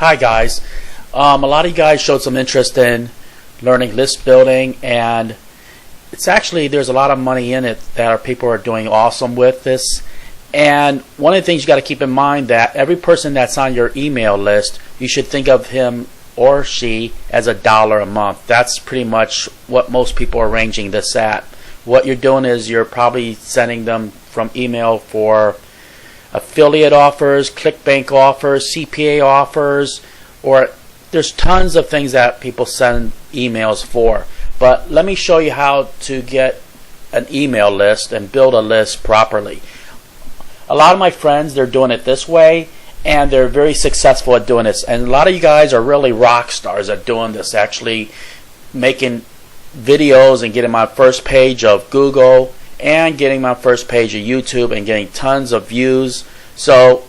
Hi guys. A lot of you guys showed some interest in learning list building, and it's actually there's a lot of money in it that our people are doing awesome with this. And one of the things you got to keep in mind that every person that's on your email list, you should think of him or she as $1 a month. That's pretty much what most people are arranging this at. What you're doing is you're probably sending them from email for affiliate offers, ClickBank offers, CPA offers, or there's tons of things that people send emails for. But let me show you how to get an email list and build a list properly. A lot of my friends, they're doing it this way, and they're very successful at doing this. And a lot of you guys are really rock stars at doing this, actually making videos and getting my first page of Google and getting my first page of YouTube and getting tons of views. So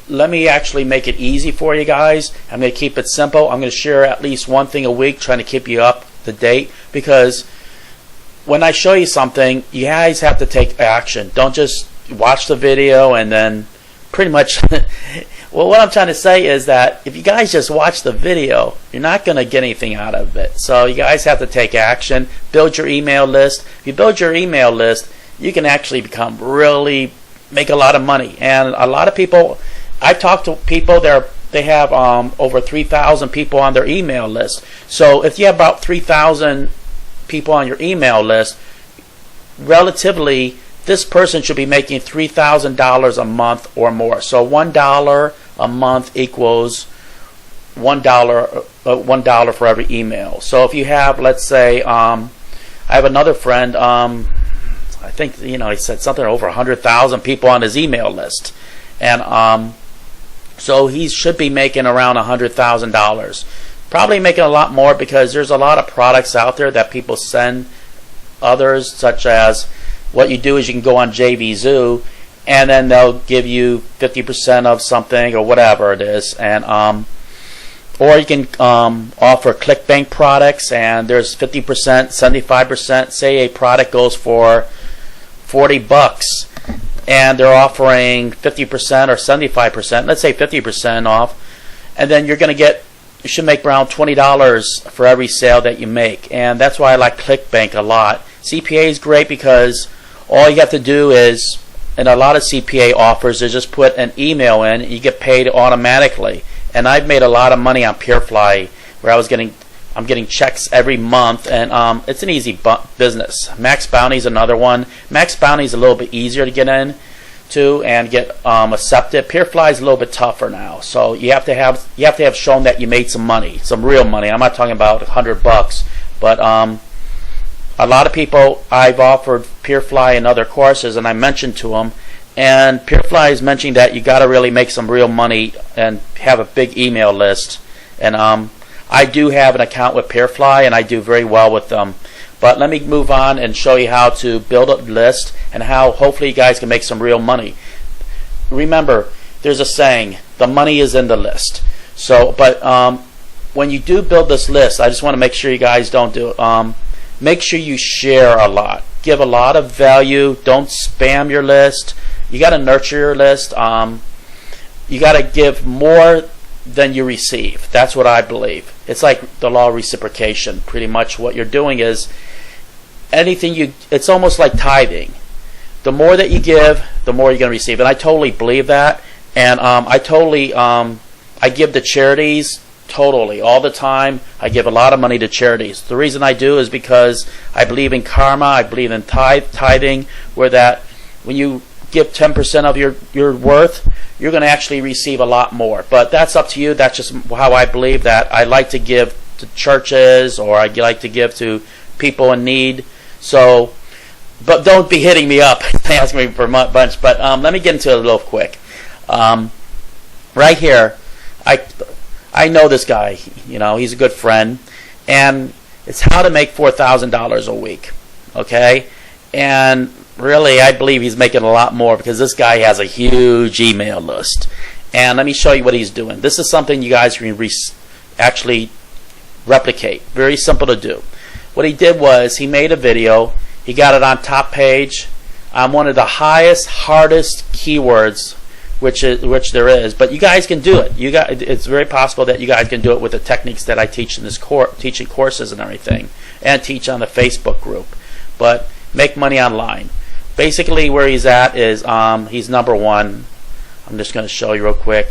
let me actually make it easy for you guys. I'm going to keep it simple. I'm going to share at least one thing a week, trying to keep you up to date, because when I show you something, you guys have to take action. Don't just watch the video and then pretty much well, what I'm trying to say is that if you guys just watch the video, you're not going to get anything out of it. So you guys have to take action, build your email list. If you build your email list, you can actually make a lot of money. And a lot of people, I talk to people, they have over 3,000 people on their email list. So if you have about 3,000 people on your email list, relatively this person should be making $3,000 a month or more. So $1 a month equals $1 for every email. So if you have, let's say, I have another friend, I think he said something over 100,000 people on his email list, and so he should be making around $100,000. Probably making a lot more, because there's a lot of products out there that people send others, such as what you do is you can go on JVZoo, and then they'll give you 50% of something or whatever it is, and or you can offer ClickBank products, and there's 50%, 75%. Say a product goes for $40, and they're offering 50% or 75%. Let's say 50% off, and then you should make around $20 for every sale that you make. And that's why I like ClickBank a lot. CPA is great because all you have to do is, in a lot of CPA offers, is just put an email in, and you get paid automatically. And I've made a lot of money on PureFly, where I'm getting checks every month, and it's an easy business. Max Bounty is another one. Max Bounty is a little bit easier to get into and get accepted. PureFly is a little bit tougher now. So you have to have shown that you made some money, some real money. I'm not talking about $100, but a lot of people, I've offered PureFly and other courses, and I mentioned to them, and PureFly is mentioning that you got to really make some real money and have a big email list. And I do have an account with PureFly, and I do very well with them. But let me move on and show you how to build a list and how hopefully you guys can make some real money. Remember, there's a saying, the money is in the list. So, but when you do build this list, I just want to make sure you guys don't do it. Make sure you share a lot. Give a lot of value. Don't spam your list. You got to nurture your list. You got to give more than you receive. That's what I believe. It's like the law of reciprocation. Pretty much what you're doing is it's almost like tithing. The more that you give, the more you're going to receive. And I totally believe that. And I give to charities. Totally, all the time. I give a lot of money to charities. The reason I do is because I believe in karma. I believe in tithing, where that when you give 10% of your worth, you're going to actually receive a lot more. But that's up to you. That's just how I believe that. I like to give to churches, or I like to give to people in need. So, but don't be hitting me up asking me for a bunch. But let me get into it a little quick. Right here, I know this guy, he's a good friend, and it's how to make $4,000 a week, okay? And really, I believe he's making a lot more, because this guy has a huge email list. And let me show you what he's doing. This is something you guys can actually replicate. Very simple to do. What he did was he made a video. He got it on top page on one of the hardest keywords which there is, but you guys can do it. It's very possible that you guys can do it with the techniques that I teach in this teaching courses and everything, and teach on the Facebook group. But make money online. Basically, where he's at is he's number one. I'm just going to show you real quick.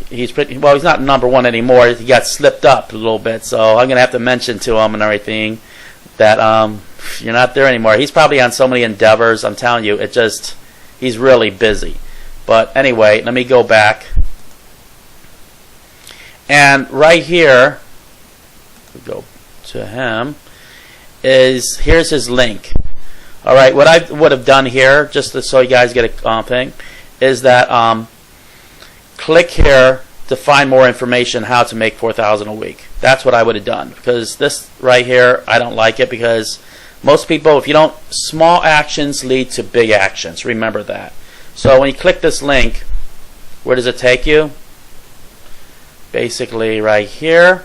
He's not number one anymore. He got slipped up a little bit, so I'm going to have to mention to him and everything that you're not there anymore. He's probably on so many endeavors. I'm telling you, he's really busy. But anyway, let me go back. And right here, we go to him, here's his link. All right, what I would have done here, just so you guys get a thing, is that click here to find more information how to make $4,000 a week. That's what I would have done, because this right here, I don't like it, because most people, if you don't, small actions lead to big actions. Remember that. So when you click this link, where does it take you? Basically right here,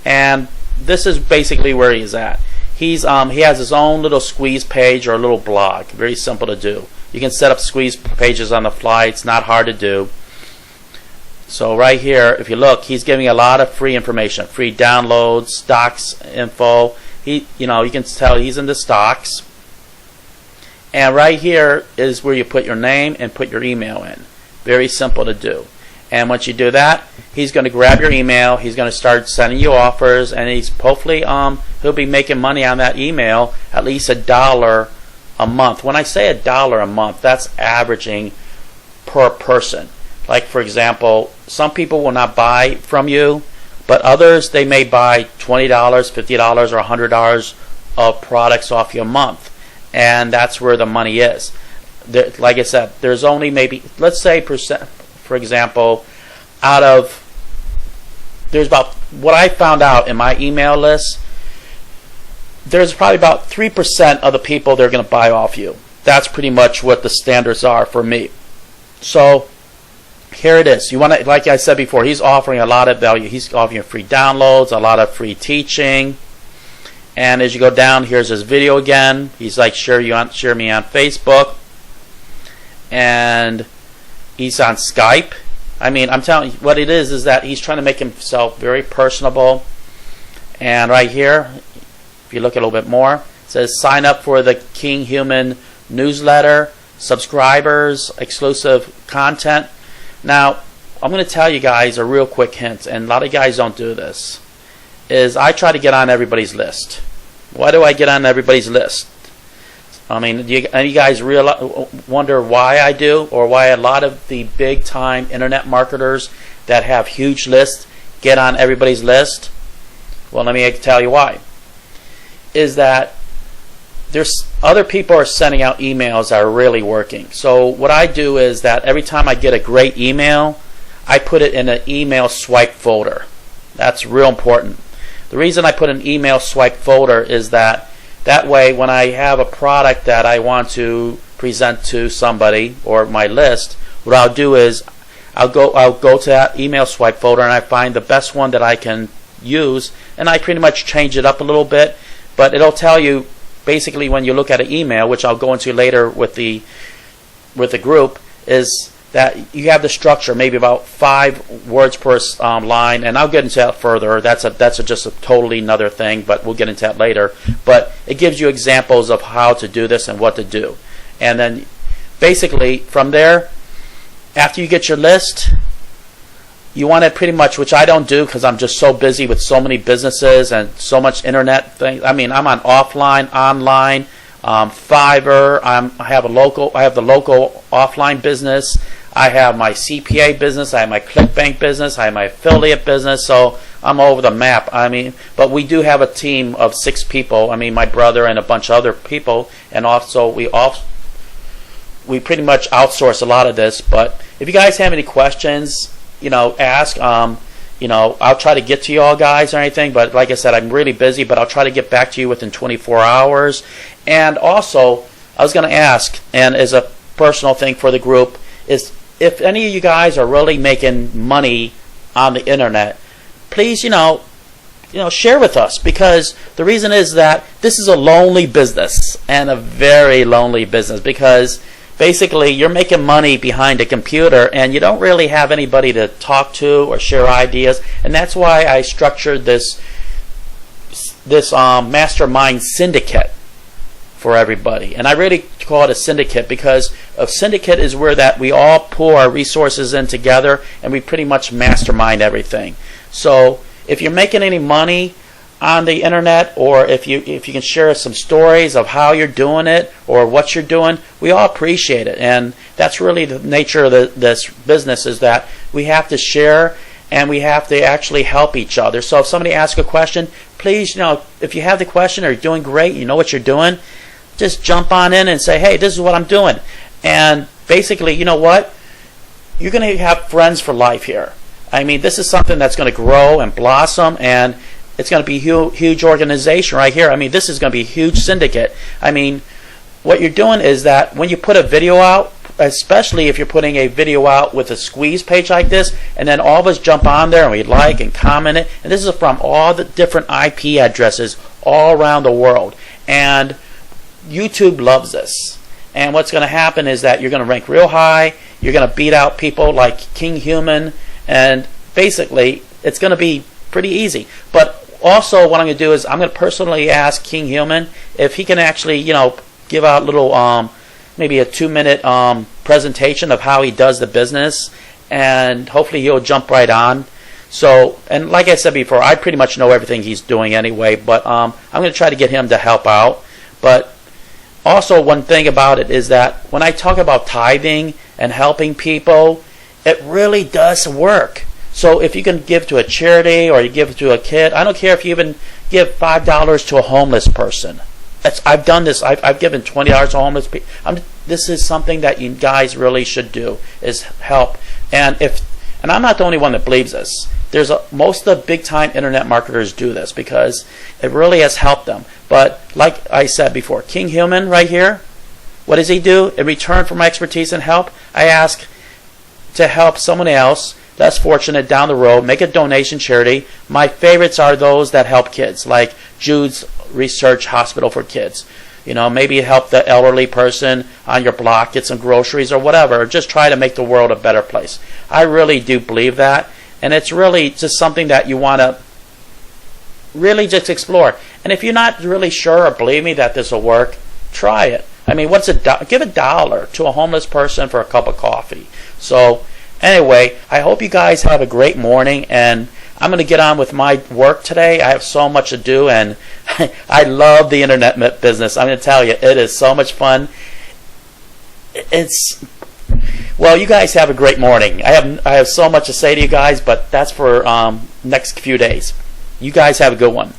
and this is basically where he's at. He has his own little squeeze page or a little blog. Very simple to do. You can set up squeeze pages on the fly. It's not hard to do. So right here, if you look, he's giving a lot of free information, free downloads, stocks info. You can tell he's into stocks. And right here is where you put your name and put your email in. Very simple to do. And once you do that, he's going to grab your email. He's going to start sending you offers, and he's hopefully he'll be making money on that email, at least $1 a month. When I say $1 a month, that's averaging per person. Like, for example, some people will not buy from you, but others, they may buy $20, $50, or $100 of products off you a month. And that's where the money is. Like I said, there's only maybe, let's say, for example, there's about, what I found out in my email list, there's probably about 3% of the people that are going to buy off you. That's pretty much what the standards are for me. So here it is. You want to, like I said before, he's offering a lot of value. He's offering free downloads, a lot of free teaching. And as you go down, here's his video again. He's like, share me on Facebook. And he's on Skype. I mean, I'm telling you, what it is that he's trying to make himself very personable. And right here, if you look a little bit more, it says sign up for the King Human newsletter, subscribers, exclusive content. Now, I'm going to tell you guys a real quick hint, and a lot of guys don't do this, is I try to get on everybody's list. Why do I get on everybody's list? I mean, do you guys wonder why I do, or why a lot of the big-time internet marketers that have huge lists get on everybody's list? Well, let me tell you why. Is that there's other people are sending out emails that are really working. So what I do is that every time I get a great email, I put it in an email swipe folder. That's real important. The reason I put an email swipe folder is that way when I have a product that I want to present to somebody or my list, what I'll do is I'll go to that email swipe folder and I find the best one that I can use, and I pretty much change it up a little bit, but it'll tell you basically when you look at an email, which I'll go into later with the group, is that you have the structure, maybe about 5 words per line, and I'll get into that further. That's just a totally another thing, but we'll get into that later. But it gives you examples of how to do this and what to do. And then basically from there, after you get your list, you want to pretty much, which I don't do because I'm just so busy with so many businesses and so much internet things. I mean, I'm on offline, online, Fiverr. I have the local offline business. I have my CPA business. I have my ClickBank business. I have my affiliate business. So I'm all over the map. I mean, but we do have a team of 6 people. I mean, my brother and a bunch of other people, and also we pretty much outsource a lot of this. But if you guys have any questions, ask. I'll try to get to you all guys or anything, but like I said, I'm really busy, but I'll try to get back to you within 24 hours. And also, I was going to ask, and as a personal thing for the group, is if any of you guys are really making money on the internet, please, share with us, because the reason is that this is a lonely business, and a very lonely business, because basically you're making money behind a computer and you don't really have anybody to talk to or share ideas. And that's why I structured this mastermind syndicate for everybody. And I really call it a syndicate because a syndicate is where that we all pull our resources in together and we pretty much mastermind everything. So if you're making any money on the internet, or if you can share some stories of how you're doing it or what you're doing, we all appreciate it. And that's really the nature of this business, is that we have to share and we have to actually help each other. So if somebody asks a question, please, if you have the question or you're doing great, you know what you're doing, just jump on in and say, hey, this is what I'm doing. And basically, you know what? You're going to have friends for life here. I mean, this is something that's going to grow and blossom, and it's going to be a huge organization right here. I mean, this is going to be a huge syndicate. I mean, what you're doing is that when you put a video out, especially if you're putting a video out with a squeeze page like this, and then all of us jump on there and we like and comment it, and this is from all the different IP addresses all around the world. And YouTube loves this. And what's going to happen is that you're going to rank real high, you're going to beat out people like King Human, and basically it's going to be pretty easy. But also what I'm going to do is I'm going to personally ask King Human if he can actually, give out a little, maybe a 2-minute presentation of how he does the business, and hopefully he'll jump right on. So, and like I said before, I pretty much know everything he's doing anyway, but I'm going to try to get him to help out. But also one thing about it is that when I talk about tithing and helping people, it really does work. So if you can give to a charity or you give to a kid, I don't care if you even give $5 to a homeless person. I've done this. I've given $20 to homeless people. This is something that you guys really should do, is help. And I'm not the only one that believes this. Most of the big time internet marketers do this because it really has helped them. But like I said before, King Human right here, what does he do? In return for my expertise and help, I ask to help someone else less fortunate down the road, make a donation charity. My favorites are those that help kids, like Jude's Research Hospital for Kids. Maybe help the elderly person on your block get some groceries or whatever, or just try to make the world a better place. I really do believe that, and it's really just something that you want to really just explore. And if you're not really sure or believe me that this will work, try it. I mean, give $1 to a homeless person for a cup of coffee. So anyway, I hope you guys have a great morning, and I'm going to get on with my work today. I have so much to do, and I love the internet business. I'm going to tell you, it is so much fun. Well, you guys have a great morning. I have so much to say to you guys, but that's for next few days. You guys have a good one.